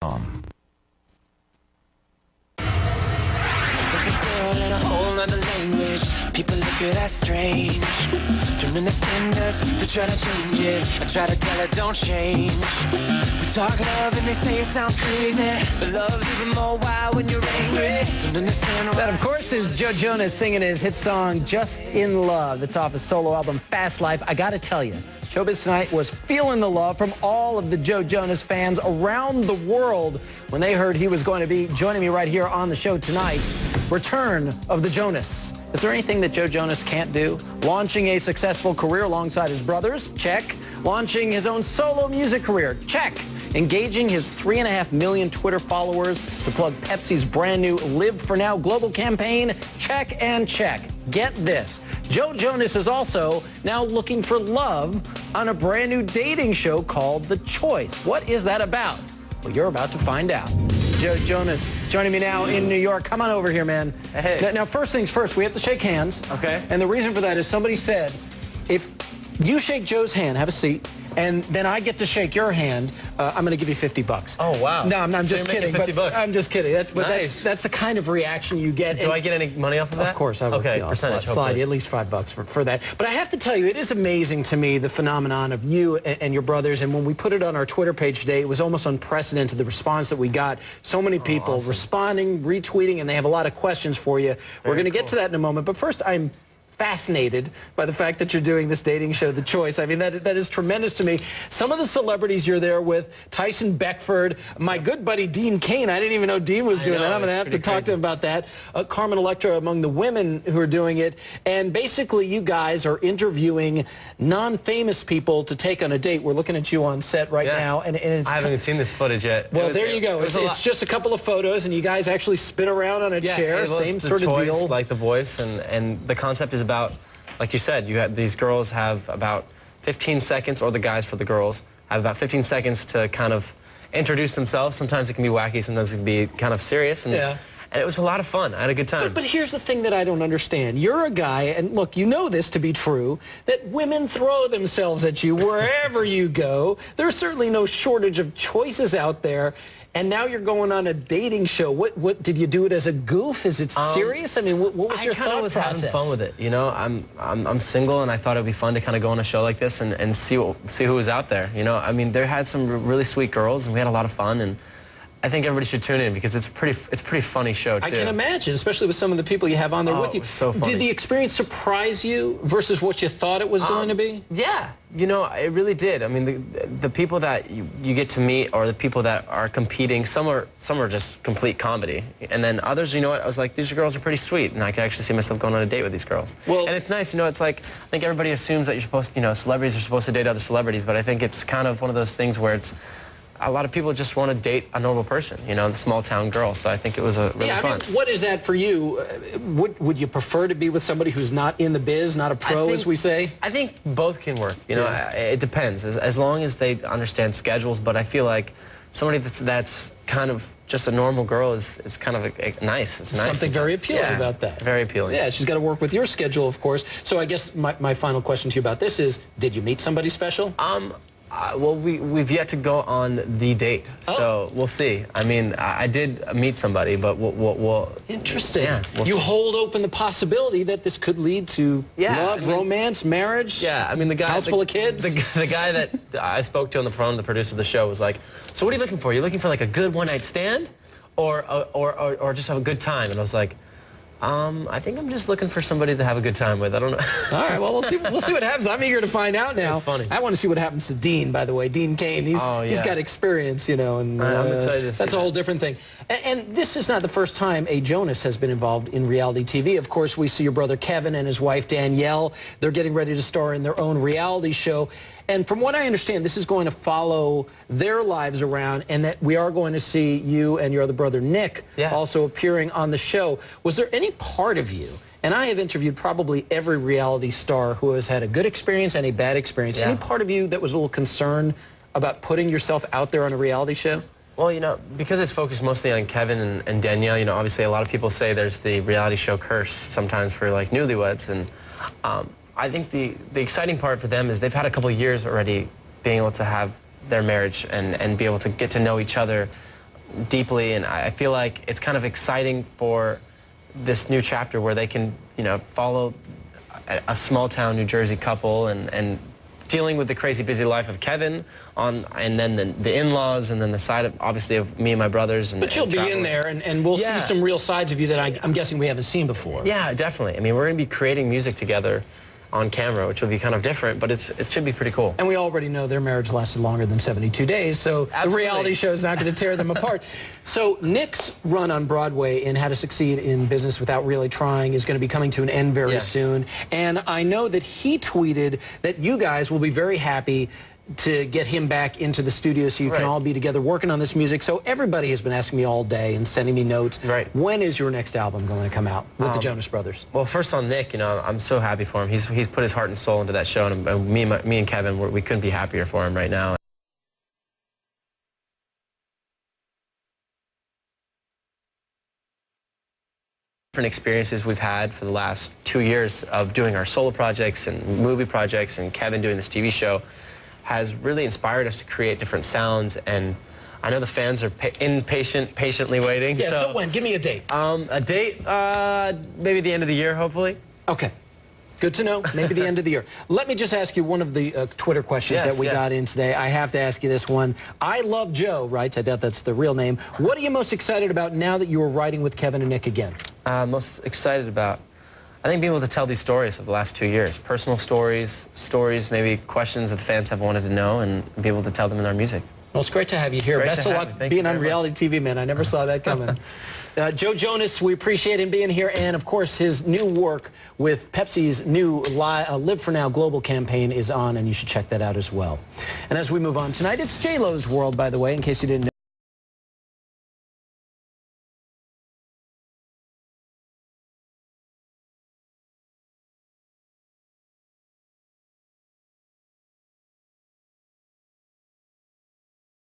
In a whole nother language, people look at us strange. Don't understand us, we try to change it. I try to tell her don't change. We talk love and they say it sounds crazy, but love's even more wild when you're angry. Don't understand why. That, of course, is Joe Jonas singing his hit song Just in Love. That's off his solo album Fast Life. I gotta tell you, ShowBiz Tonight was feeling the love from all of the Joe Jonas fans around the world when they heard he was going to be joining me right here on the show tonight. Return of the Jonas. Is there anything that Joe Jonas can't do? Launching a successful career alongside his brothers? Check. Launching his own solo music career? Check. Engaging his 3.5 million Twitter followers to plug Pepsi's brand new Live for Now global campaign? Check and check. Get this. Joe Jonas is also now looking for love on a brand new dating show called The Choice. What is that about? Well, you're about to find out. Joe Jonas joining me now in New York. Come on over here, man. Hey. Now, first things first, we have to shake hands. Okay. And the reason for that is somebody said, if you shake Joe's hand, have a seat, and then I get to shake your hand, I'm going to give you $50. Oh, wow. No, I'm So just you're kidding. making $50. I'm just kidding. That's Nice. the kind of reaction you get. Do I get any money off of that? Of course, I will. Okay, I'll percentage, slide you at least $5 for that. But I have to tell you, it is amazing to me, the phenomenon of you and your brothers. And when we put it on our Twitter page today, it was almost unprecedented, the response that we got. So many people awesome. responding, retweeting, and they have a lot of questions for you. We're going to get to that in a moment. But first, I'm fascinated by the fact that you're doing this dating show, The Choice. I mean, that is tremendous to me. Some of the celebrities you're there with, Tyson Beckford, my good buddy Dean Cain. I didn't even know Dean was doing that. I'm going to have to talk to him about that. Carmen Electra among the women who are doing it. And basically, you guys are interviewing non-famous people to take on a date. We're looking at you on set right now. And it's, I haven't even seen this footage yet. Well, there you go. It's just a couple of photos, and you guys actually spin around on a chair. Same sort of deal. Like The Voice, and the concept is about, like you said, these girls have about 15 seconds, or the guys for the girls have about 15 seconds to kind of introduce themselves. Sometimes it can be wacky, sometimes it can be kind of serious. And, and it was a lot of fun. I had a good time. But here's the thing that I don't understand. You're a guy, and look, you know this to be true, that women throw themselves at you wherever you go. There's certainly no shortage of choices out there. And now you're going on a dating show. What did you do it as a goof? Is it serious? I mean, what was your thought process? I was having fun with it. You know, I'm single, and I thought it'd be fun to kind of go on a show like this and see who was out there. You know, I mean, there had some really sweet girls, and we had a lot of fun. And I think everybody should tune in because it's a pretty funny show too. I can imagine, especially with some of the people you have on there with you. So funny. Did the experience surprise you versus what you thought it was going to be? Yeah, you know, it really did. I mean, the people that you get to meet, or the people that are competing, some are just complete comedy, and then others, you know what, I was like, these girls are pretty sweet, and I can actually see myself going on a date with these girls. Well, and it's nice, you know, it's like, I think everybody assumes that you're supposed to, you know, celebrities are supposed to date other celebrities, but I think it's kind of one of those things where it's, a lot of people just want to date a normal person, you know, the small town girl. So I think it was really fun. I mean, what is that for you? Would you prefer to be with somebody who's not in the biz, not a pro, as we say? I think both can work. You know, it depends, as long as they understand schedules. But I feel like somebody that's kind of just a normal girl is kind of nice. It's nice. Something very appealing about that. Very appealing. Yeah, she's got to work with your schedule, of course. So I guess my final question to you about this is, did you meet somebody special? Well, we've yet to go on the date, so we'll see. I mean, I did meet somebody, but we'll Interesting. Yeah, you hold open the possibility that this could lead to love, romance, marriage. Yeah, I mean, the guy, house full of kids. The guy that I spoke to on the phone, the producer of the show, was like, "So what are you looking for? Are you looking for like a good one-night stand, or just have a good time?" And I was like, I think I'm just looking for somebody to have a good time with. I don't know. All right, well, we'll see what happens. I'm eager to find out now. It's funny. I want to see what happens to Dean, by the way. Dean Cain, he's got experience, you know, and I'm excited to see that's a whole different thing. And this is not the first time a Jonas has been involved in reality TV. Of course, we see your brother Kevin and his wife Danielle. They're getting ready to star in their own reality show. And from what I understand, this is going to follow their lives around, and that we are going to see you and your other brother Nick also appearing on the show. Was there any part of you, and I have interviewed probably every reality star who has had a good experience and a bad experience, any part of you that was a little concerned about putting yourself out there on a reality show? Well, you know, because it's focused mostly on Kevin and Danielle, you know, obviously a lot of people say there's the reality show curse sometimes for, like, newlyweds, and I think the exciting part for them is they've had a couple of years already being able to have their marriage and be able to get to know each other deeply, and I feel like it's kind of exciting for this new chapter where they can, you know, follow a small town New Jersey couple and dealing with the crazy busy life of Kevin and then the in-laws, and then the side of, obviously, of me and my brothers. But you'll be in there, and we'll see some real sides of you that I'm guessing we haven't seen before. Yeah, definitely. I mean, we're going to be creating music together on camera, which will be kind of different, but it should be pretty cool. And we already know their marriage lasted longer than 72 days, so the reality show is not going to tear them apart. So Nick's run on Broadway in How to Succeed in Business Without Really Trying is going to be coming to an end very soon. And I know that he tweeted that you guys will be very happy to get him back into the studio so you can all be together working on this music. So everybody has been asking me all day and sending me notes. When is your next album going to come out with the Jonas Brothers? Well, first on Nick, you know, I'm so happy for him. He's put his heart and soul into that show, and me and Kevin, we couldn't be happier for him right now. Different experiences we've had for the last 2 years of doing our solo projects and movie projects, and Kevin doing this TV show has really inspired us to create different sounds, and I know the fans are patiently waiting. Yeah, so when? Give me a date. A date, maybe the end of the year, hopefully. Okay. Good to know. Maybe the end of the year. Let me just ask you one of the Twitter questions that we got in today. I have to ask you this one. I Love Joe writes, I doubt that's the real name. What are you most excited about now that you are writing with Kevin and Nick again? Most excited about, I think, being able to tell these stories of the last 2 years. Personal stories, maybe questions that the fans have wanted to know, and be able to tell them in our music. Well, it's great to have you here. Best of luck being on reality TV, man. I never saw that coming. Joe Jonas, we appreciate him being here. And, of course, his new work with Pepsi's new Live for Now global campaign is on, and you should check that out as well. And as we move on tonight, it's J-Lo's World, by the way, in case you didn't know.